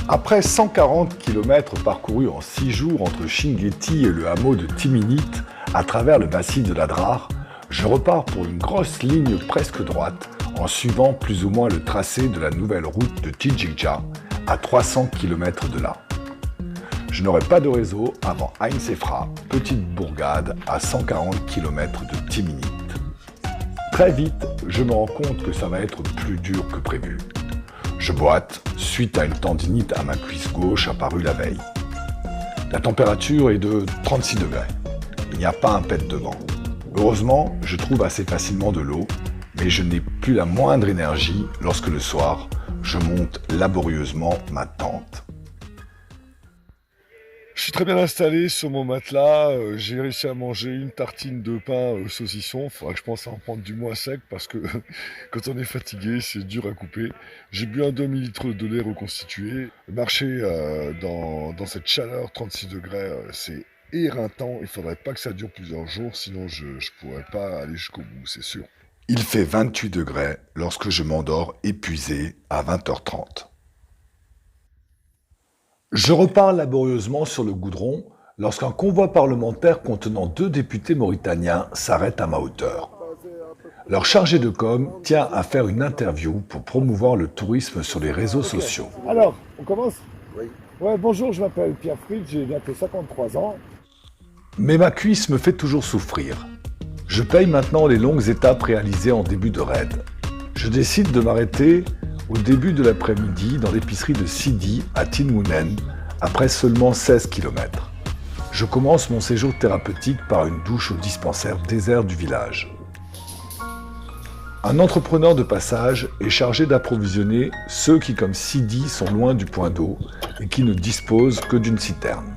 Après 140 km parcourus en 6 jours entre Chinguetti et le hameau de Timinit, à travers le massif de l'Adrar, je repars pour une grosse ligne presque droite en suivant plus ou moins le tracé de la nouvelle route de Tijikja à 300 km de là. Je n'aurai pas de réseau avant Ain Sefra, petite bourgade à 140 km de Timinit. Très vite, je me rends compte que ça va être plus dur que prévu. Je boite suite à une tendinite à ma cuisse gauche apparue la veille. La température est de 36 degrés. Il n'y a pas un pet de vent. Heureusement, je trouve assez facilement de l'eau, mais je n'ai plus la moindre énergie lorsque le soir, je monte laborieusement ma tente. Je suis très bien installé sur mon matelas, j'ai réussi à manger une tartine de pain saucisson. Il faudra que je pense à en prendre du moins sec parce que quand on est fatigué, c'est dur à couper. J'ai bu un demi-litre de lait reconstitué. Marcher dans cette chaleur, 36 degrés, c'est éreintant. Il ne faudrait pas que ça dure plusieurs jours, sinon je ne pourrais pas aller jusqu'au bout, c'est sûr. Il fait 28 degrés lorsque je m'endors épuisé à 20h30. Je repars laborieusement sur le goudron lorsqu'un convoi parlementaire contenant 2 députés mauritaniens s'arrête à ma hauteur. Leur chargé de com tient à faire une interview pour promouvoir le tourisme sur les réseaux sociaux. Alors, on commence ? Oui. Ouais, bonjour, je m'appelle Pierre Fried, j'ai bientôt 53 ans. Mais ma cuisse me fait toujours souffrir. Je paye maintenant les longues étapes réalisées en début de raid. Je décide de m'arrêter au début de l'après-midi dans l'épicerie de Sidi à Tinmounen, après seulement 16 km. Je commence mon séjour thérapeutique par une douche au dispensaire désert du village. Un entrepreneur de passage est chargé d'approvisionner ceux qui, comme Sidi, sont loin du point d'eau et qui ne disposent que d'une citerne.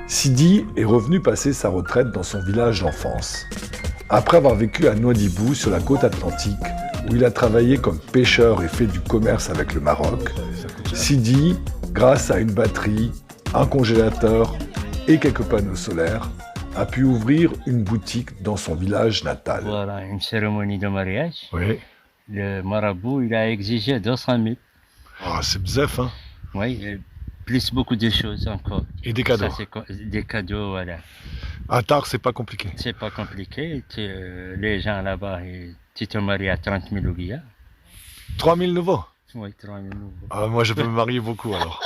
Sidi est revenu passer sa retraite dans son village d'enfance. Après avoir vécu à Nouadhibou sur la côte atlantique, où il a travaillé comme pêcheur et fait du commerce avec le Maroc, Sidi, grâce à une batterie, un congélateur et quelques panneaux solaires, a pu ouvrir une boutique dans son village natal. Voilà, une cérémonie de mariage. Oui. Le marabout, il a exigé 200 000. Ah, c'est bzef, hein. Oui, et plus beaucoup de choses encore. Et des cadeaux. Ça, c'est des cadeaux, voilà. À Tard, c'est pas compliqué. C'est pas compliqué. Les gens là-bas, tu te maries à 30 000 ouguiya. 3000 nouveaux. Oui, 30 000 nouveaux. Ah, moi, je peux me marier beaucoup, alors.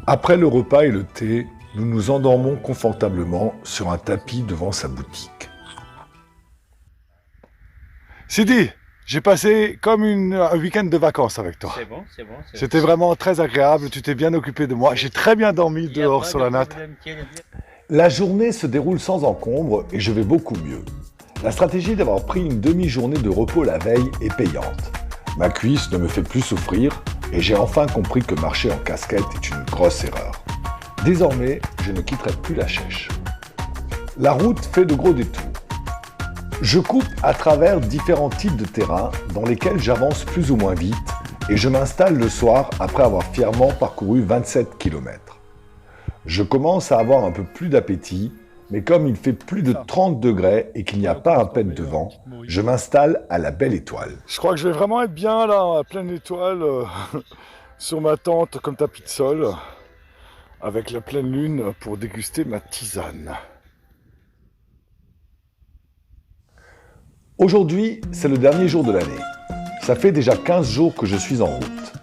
Après le repas et le thé, nous nous endormons confortablement sur un tapis devant sa boutique. Sidi, j'ai passé comme un week-end de vacances avec toi. C'est bon, c'est bon. C'était vraiment très agréable, tu t'es bien occupé de moi. J'ai très bien dormi dehors sur la natte. La journée se déroule sans encombre et je vais beaucoup mieux. La stratégie d'avoir pris une demi-journée de repos la veille est payante. Ma cuisse ne me fait plus souffrir et j'ai enfin compris que marcher en casquette est une grosse erreur. Désormais, je ne quitterai plus la Chèche. La route fait de gros détours. Je coupe à travers différents types de terrains dans lesquels j'avance plus ou moins vite et je m'installe le soir après avoir fièrement parcouru 27 km. Je commence à avoir un peu plus d'appétit, mais comme il fait plus de 30 degrés et qu'il n'y a pas un pet de vent, je m'installe à la Belle Étoile. Je crois que je vais vraiment être bien là, à pleine étoile, sur ma tente comme tapis de sol, avec la pleine lune pour déguster ma tisane. Aujourd'hui, c'est le dernier jour de l'année. Ça fait déjà 15 jours que je suis en route.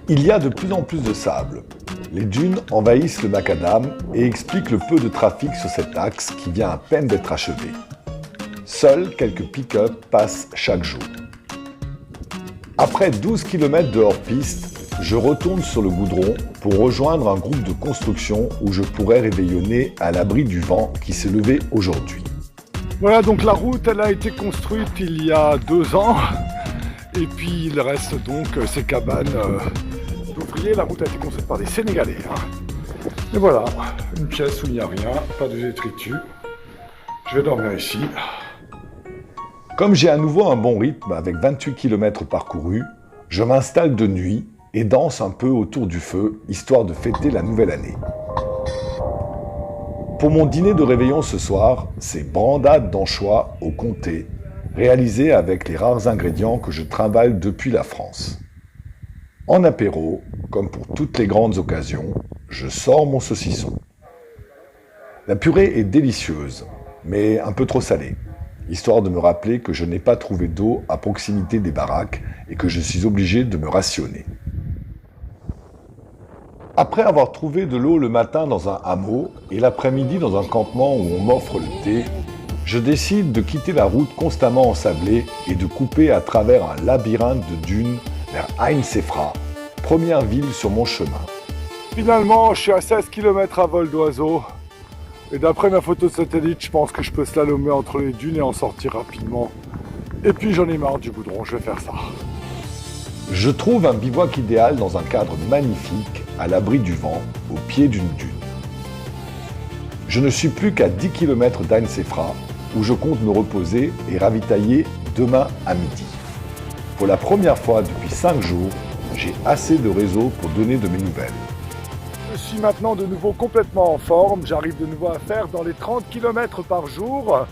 Il y a de plus en plus de sable. Les dunes envahissent le macadam et expliquent le peu de trafic sur cet axe qui vient à peine d'être achevé. Seuls quelques pick-up passent chaque jour. Après 12 km de hors-piste, je retourne sur le goudron pour rejoindre un groupe de construction où je pourrais réveillonner à l'abri du vent qui s'est levé aujourd'hui. Voilà, donc la route, elle a été construite il y a 2 ans. Et puis il reste donc ces cabanes d'ouvriers. La route a été construite par des Sénégalais. Et voilà, une pièce où il n'y a rien, pas de détritus. Je vais dormir ici. Comme j'ai à nouveau un bon rythme avec 28 km parcourus, je m'installe de nuit et danse un peu autour du feu, histoire de fêter la nouvelle année. Pour mon dîner de réveillon ce soir, c'est brandade d'anchois au comté, réalisé avec les rares ingrédients que je trimballe depuis la France. En apéro, comme pour toutes les grandes occasions, je sors mon saucisson. La purée est délicieuse, mais un peu trop salée, histoire de me rappeler que je n'ai pas trouvé d'eau à proximité des baraques et que je suis obligé de me rationner. Après avoir trouvé de l'eau le matin dans un hameau et l'après-midi dans un campement où on m'offre le thé, je décide de quitter la route constamment ensablée et de couper à travers un labyrinthe de dunes vers Ain Sefra, première ville sur mon chemin. Finalement, je suis à 16 km à vol d'oiseau. Et d'après ma photo de satellite, je pense que je peux slalomer entre les dunes et en sortir rapidement. Et puis j'en ai marre du goudron, je vais faire ça. Je trouve un bivouac idéal dans un cadre magnifique, à l'abri du vent, au pied d'une dune. Je ne suis plus qu'à 10 km d'Ain Sefra, où je compte me reposer et ravitailler demain à midi. Pour la première fois depuis 5 jours, j'ai assez de réseau pour donner de mes nouvelles. Je suis maintenant de nouveau complètement en forme, j'arrive de nouveau à faire dans les 30 km par jour.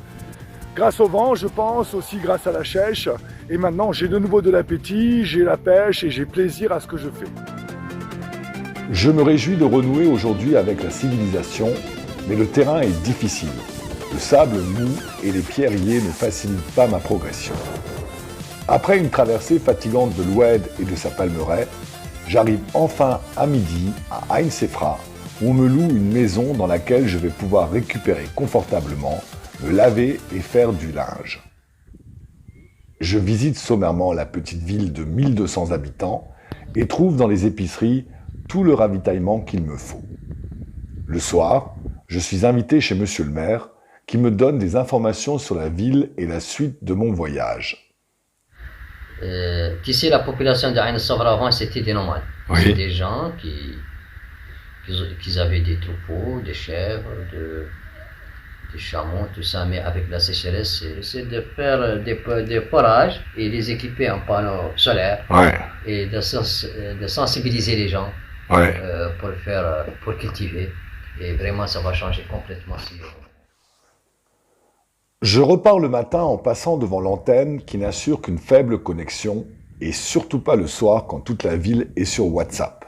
Grâce au vent, je pense, aussi grâce à la chèche. Et maintenant, j'ai de nouveau de l'appétit, j'ai la pêche et j'ai plaisir à ce que je fais. Je me réjouis de renouer aujourd'hui avec la civilisation, mais le terrain est difficile. Le sable mou et les pierriers ne facilitent pas ma progression. Après une traversée fatigante de l'Oued et de sa palmeraie, j'arrive enfin à midi à Ain Sefra, où on me loue une maison dans laquelle je vais pouvoir récupérer confortablement, me laver et faire du linge. Je visite sommairement la petite ville de 1200 habitants et trouve dans les épiceries tout le ravitaillement qu'il me faut. Le soir, je suis invité chez Monsieur le maire, qui me donne des informations sur la ville et la suite de mon voyage. Ici, la population d'Ain Sefra avant, c'était des nomades. Oui. C'est des gens qui avaient des troupeaux, des chèvres, des chameaux, tout ça, mais avec la sécheresse, c'est de faire des forages et les équiper en panneaux solaires et de sensibiliser les gens pour cultiver. Et vraiment, ça va changer complètement. Je repars le matin en passant devant l'antenne qui n'assure qu'une faible connexion et surtout pas le soir quand toute la ville est sur WhatsApp.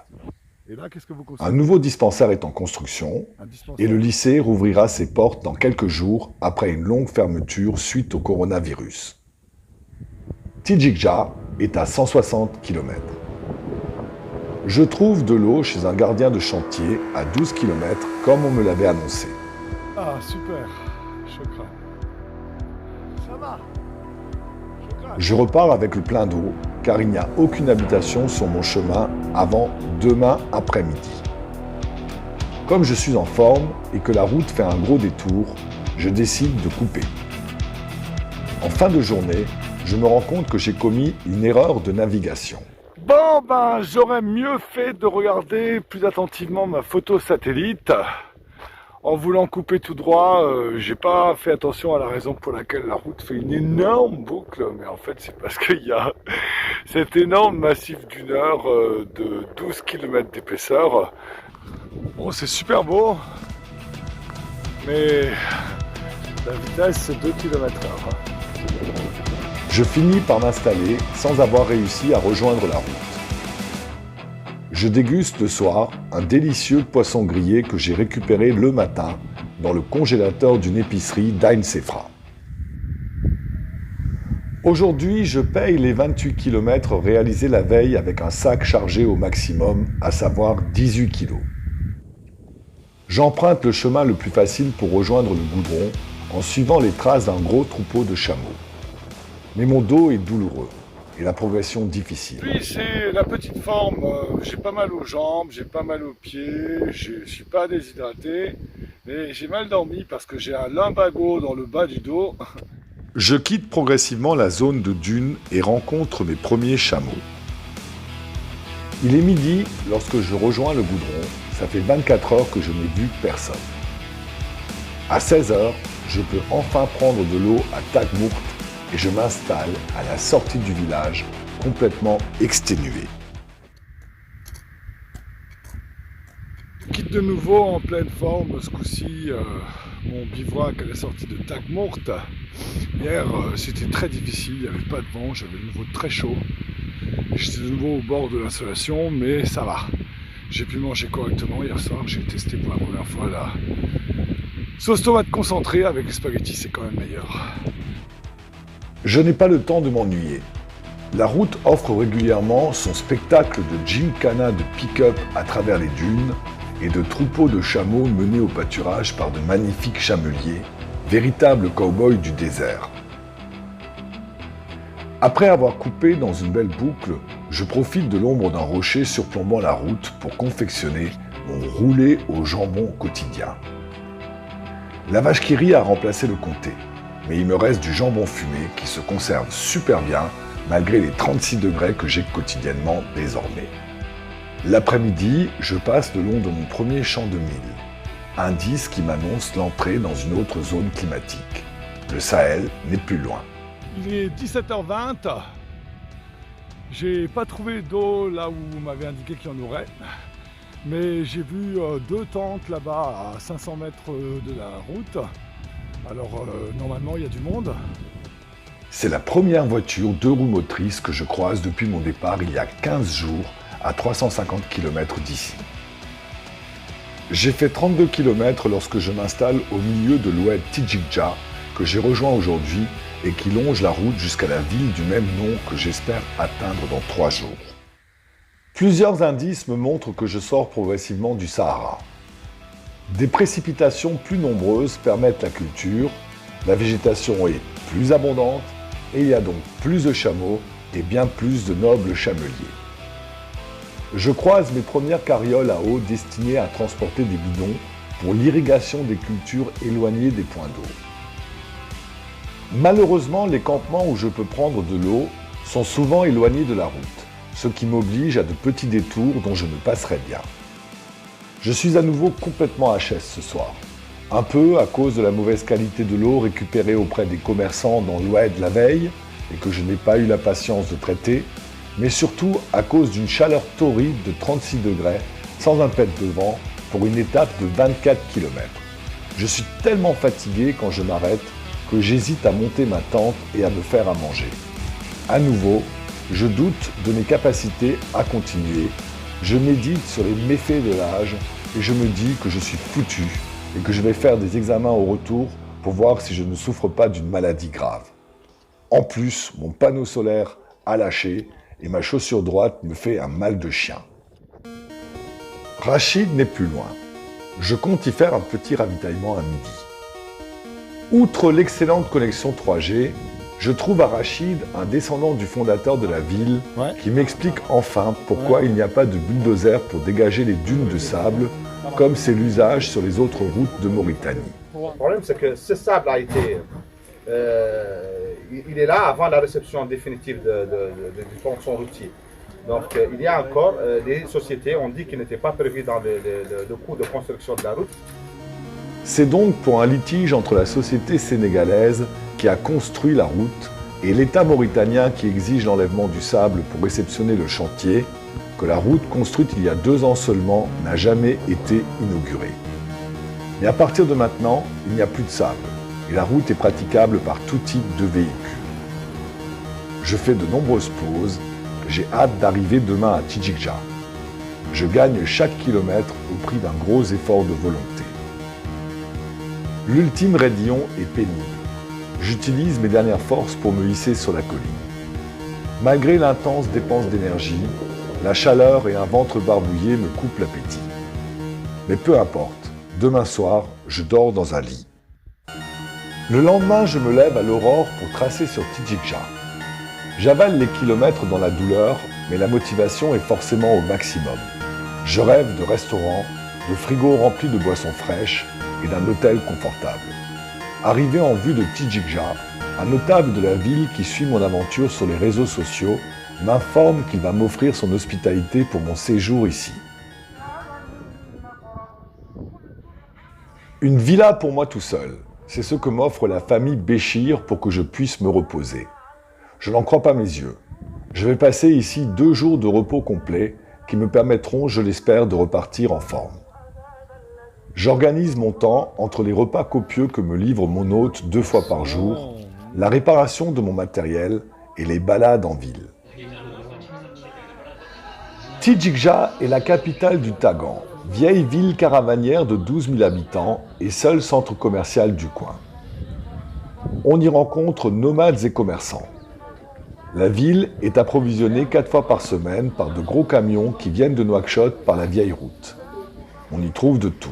Et là, qu'est-ce que vous Un conseillez? nouveau dispensaire est en construction et le lycée rouvrira ses portes dans quelques jours après une longue fermeture suite au coronavirus. Tijikja est à 160 km. Je trouve de l'eau chez un gardien de chantier à 12 km comme on me l'avait annoncé. Ah, super. Chokran. Ça va. Chokran. Je repars avec le plein d'eau car il n'y a aucune habitation sur mon chemin avant demain après-midi. Comme je suis en forme et que la route fait un gros détour, je décide de couper. En fin de journée, je me rends compte que j'ai commis une erreur de navigation. Bon, ben, j'aurais mieux fait de regarder plus attentivement ma photo satellite. En voulant couper tout droit, j'ai pas fait attention à la raison pour laquelle la route fait une énorme boucle, mais en fait c'est parce qu'il y a cet énorme massif d'une heure de 12 km d'épaisseur. Bon, c'est super beau, mais la vitesse c'est 2 km/h. Je finis par m'installer sans avoir réussi à rejoindre la route. Je déguste le soir un délicieux poisson grillé que j'ai récupéré le matin dans le congélateur d'une épicerie d'Ain Sefra. Aujourd'hui, je paye les 28 km réalisés la veille avec un sac chargé au maximum, à savoir 18 kg. J'emprunte le chemin le plus facile pour rejoindre le goudron en suivant les traces d'un gros troupeau de chameaux. Mais mon dos est douloureux et la progression difficile. Oui, c'est la petite forme, j'ai pas mal aux jambes, j'ai pas mal aux pieds, je suis pas déshydraté, mais j'ai mal dormi parce que j'ai un lumbago dans le bas du dos. Je quitte progressivement la zone de dunes et rencontre mes premiers chameaux. Il est midi lorsque je rejoins le goudron, ça fait 24 heures que je n'ai vu personne. À 16 heures, je peux enfin prendre de l'eau à Tagmourt et je m'installe à la sortie du village, complètement exténué. Je quitte de nouveau en pleine forme, ce coup-ci mon bivouac à la sortie de Tagmoort. Hier, c'était très difficile, il n'y avait pas de vent, j'avais de nouveau très chaud. J'étais de nouveau au bord de l'installation, mais ça va. J'ai pu manger correctement hier soir, j'ai testé pour la première fois la sauce tomate concentrée avec les spaghettis, c'est quand même meilleur. Je n'ai pas le temps de m'ennuyer. La route offre régulièrement son spectacle de gymkhana de pick-up à travers les dunes et de troupeaux de chameaux menés au pâturage par de magnifiques chameliers, véritables cow-boys du désert. Après avoir coupé dans une belle boucle, je profite de l'ombre d'un rocher surplombant la route pour confectionner mon roulé au jambon quotidien. La vache qui rit a remplacé le comté, mais il me reste du jambon fumé qui se conserve super bien malgré les 36 degrés que j'ai quotidiennement désormais. L'après-midi, je passe le long de mon premier champ de mil, indice qui m'annonce l'entrée dans une autre zone climatique. Le Sahel n'est plus loin. Il est 17h20. J'ai pas trouvé d'eau là où vous m'avez indiqué qu'il y en aurait, mais j'ai vu 2 tentes là-bas à 500 mètres de la route. Alors normalement il y a du monde. C'est la première voiture 2 roues motrices que je croise depuis mon départ il y a 15 jours à 350 km d'ici. J'ai fait 32 km lorsque je m'installe au milieu de l'oued Tijikja que j'ai rejoint aujourd'hui et qui longe la route jusqu'à la ville du même nom que j'espère atteindre dans 3 jours. Plusieurs indices me montrent que je sors progressivement du Sahara. Des précipitations plus nombreuses permettent la culture, la végétation est plus abondante et il y a donc plus de chameaux et bien plus de nobles chameliers. Je croise mes premières carrioles à eau destinées à transporter des bidons pour l'irrigation des cultures éloignées des points d'eau. Malheureusement, les campements où je peux prendre de l'eau sont souvent éloignés de la route, ce qui m'oblige à de petits détours dont je me passerai bien. Je suis à nouveau complètement HS ce soir, un peu à cause de la mauvaise qualité de l'eau récupérée auprès des commerçants dans l'oued la veille et que je n'ai pas eu la patience de traiter, mais surtout à cause d'une chaleur torride de 36 degrés sans un pet de vent pour une étape de 24 km. Je suis tellement fatigué quand je m'arrête que j'hésite à monter ma tente et à me faire à manger. À nouveau, je doute de mes capacités à continuer, je médite sur les méfaits de l'âge et je me dis que je suis foutu et que je vais faire des examens au retour pour voir si je ne souffre pas d'une maladie grave. En plus, mon panneau solaire a lâché et ma chaussure droite me fait un mal de chien. Rachid n'est plus loin. Je compte y faire un petit ravitaillement à midi. Outre l'excellente connexion 3G, je trouve à Rachid un descendant du fondateur de la ville qui m'explique enfin pourquoi il n'y a pas de bulldozer pour dégager les dunes de sable, comme c'est l'usage sur les autres routes de Mauritanie. Le problème, c'est que ce sable a été... il est là avant la réception définitive du tronçon routier. Donc, il y a encore des sociétés, on dit qu'ils n'étaient pas prévus dans le coût de construction de la route. C'est donc pour un litige entre la société sénégalaise qui a construit la route et l'État mauritanien qui exige l'enlèvement du sable pour réceptionner le chantier que la route construite il y a 2 ans seulement n'a jamais été inaugurée. Mais à partir de maintenant, il n'y a plus de sable et la route est praticable par tout type de véhicule. Je fais de nombreuses pauses, j'ai hâte d'arriver demain à Tijikja. Je gagne chaque kilomètre au prix d'un gros effort de volonté. L'ultime raidillon est pénible. J'utilise mes dernières forces pour me hisser sur la colline. Malgré l'intense dépense d'énergie, la chaleur et un ventre barbouillé me coupent l'appétit. Mais peu importe, demain soir, je dors dans un lit. Le lendemain, je me lève à l'aurore pour tracer sur Tijikja. J'avale les kilomètres dans la douleur, mais la motivation est forcément au maximum. Je rêve de restaurants, de frigos remplis de boissons fraîches et d'un hôtel confortable. Arrivé en vue de Tijikja, un notable de la ville qui suit mon aventure sur les réseaux sociaux m'informe qu'il va m'offrir son hospitalité pour mon séjour ici. Une villa pour moi tout seul, c'est ce que m'offre la famille Béchir pour que je puisse me reposer. Je n'en crois pas mes yeux. Je vais passer ici 2 jours de repos complet qui me permettront, je l'espère, de repartir en forme. J'organise mon temps entre les repas copieux que me livre mon hôte 2 fois par jour, la réparation de mon matériel et les balades en ville. Tijikja est la capitale du Tagan, vieille ville caravanière de 12 000 habitants et seul centre commercial du coin. On y rencontre nomades et commerçants. La ville est approvisionnée 4 fois par semaine par de gros camions qui viennent de Nouakchott par la vieille route. On y trouve de tout.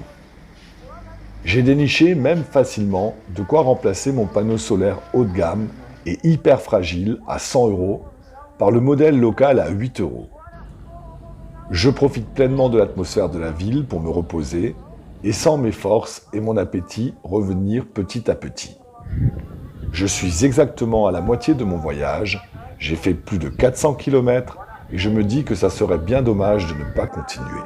J'ai déniché même facilement de quoi remplacer mon panneau solaire haut de gamme et hyper fragile à 100 € par le modèle local à 8 €. Je profite pleinement de l'atmosphère de la ville pour me reposer et sens mes forces et mon appétit revenir petit à petit. Je suis exactement à la moitié de mon voyage, j'ai fait plus de 400 km et je me dis que ça serait bien dommage de ne pas continuer.